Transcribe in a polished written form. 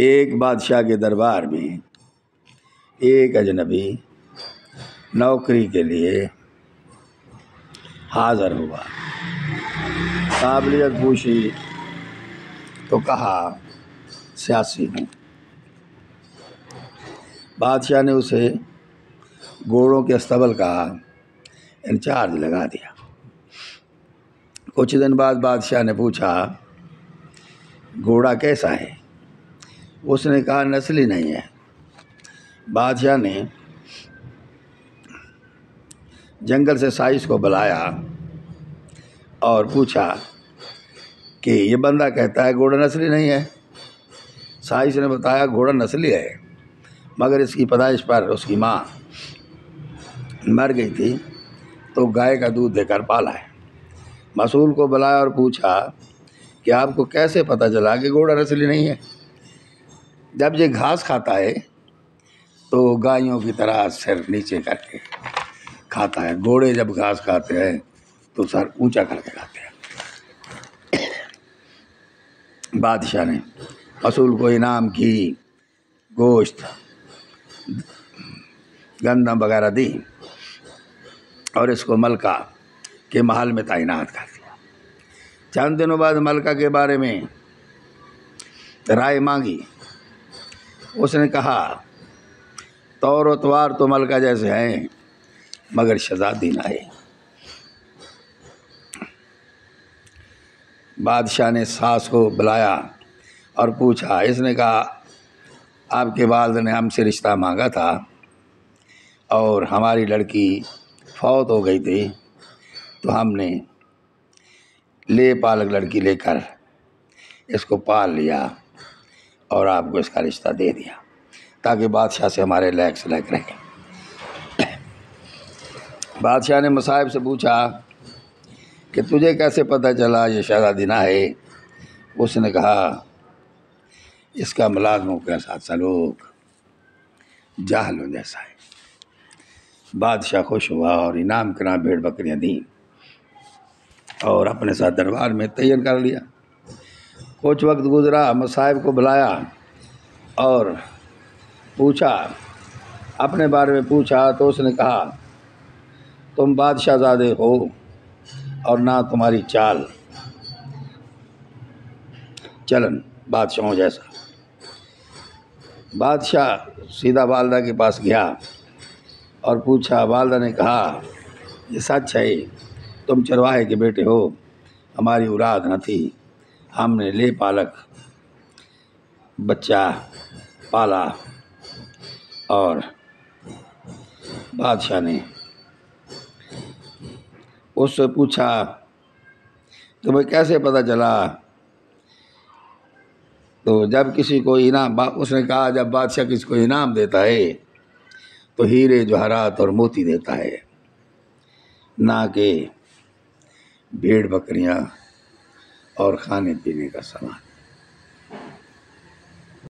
ایک بادشاہ کے دربار میں ایک اجنبی نوکری کے لیے حاضر ہوا۔ قابلیت پوچھی تو کہا سیاسی ہوں۔ بادشاہ نے اسے گھوڑوں کے استبل کا انچارج لگا دیا۔ کچھ دن بعد بادشاہ نے پوچھا گھوڑا کیسا ہے؟ اس نے کہا نسلی نہیں ہے۔ بادشاہ نے جنگل سے سائس کو بلایا اور پوچھا کہ یہ بندہ کہتا ہے گھوڑا نسلی نہیں ہے۔ سائس نے بتایا گھوڑا نسلی ہے، مگر اس کی پیدائش پر اس کی ماں مر گئی تھی تو گائے کا دودھ دے کر پالا ہے۔ مسئول کو بلایا اور پوچھا کہ آپ کو کیسے پتہ چلا کہ گھوڑا نسلی نہیں ہے؟ جب یہ گھاس کھاتا ہے تو گائیوں کی طرح سر نیچے کر کے کھاتا ہے، گھوڑے جب گھاس کھاتے ہیں تو سر اونچا کر کے کھاتے ہیں۔ بادشاہ نے مسئول کو انعام کی گوشت، گندم وغیرہ دی اور اس کو ملکہ کے محل میں تعینات کر دیا۔ چند دنوں بعد ملکہ کے بارے میں رائے مانگی۔ اس نے کہا طور و اتوار تو ملکہ جیسے ہیں مگر شہزادی نہ ہے۔ بادشاہ نے ساس کو بلایا اور پوچھا، اس نے کہا آپ کے والد نے ہم سے رشتہ مانگا تھا اور ہماری لڑکی فوت ہو گئی تھی تو ہم نے لے پالک لڑکی لے کر اس کو پال لیا اور آپ کو اس کا رشتہ دے دیا تاکہ بادشاہ سے ہمارے لیک سے لیک رہے۔ بادشاہ نے مصاحب سے پوچھا کہ تجھے کیسے پتہ چلا یہ شہزادی نہ ہے؟ اس نے کہا اس کا ملازموں کے ساتھ سلوک جاہلوں جیسا ہے۔ بادشاہ خوش ہوا اور انعام کے نام بھیڑ بکریاں دیں اور اپنے ساتھ دربار میں تعین کر لیا۔ کچھ وقت گزرا، مصاحب کو بلایا اور پوچھا، اپنے بارے میں پوچھا تو اس نے کہا تم بادشاہ زادے ہو اور نہ تمہاری چلن بادشاہوں جیسا۔ بادشاہ سیدھا والدہ کے پاس گیا اور پوچھا۔ والدہ نے کہا یہ سچ ہے، تم چرواہے کے بیٹے ہو، ہماری اولاد نہ تھی، ہم نے لے پالک بچہ پالا۔ اور بادشاہ نے اس سے پوچھا تمہیں کیسے پتہ چلا؟ تو جب کسی کو انعام، اس نے کہا جب بادشاہ کسی کو انعام دیتا ہے تو ہیرے جواہرات اور موتی دیتا ہے، نہ کہ بھیڑ بکریاں اور کھانے پینے کا سامان۔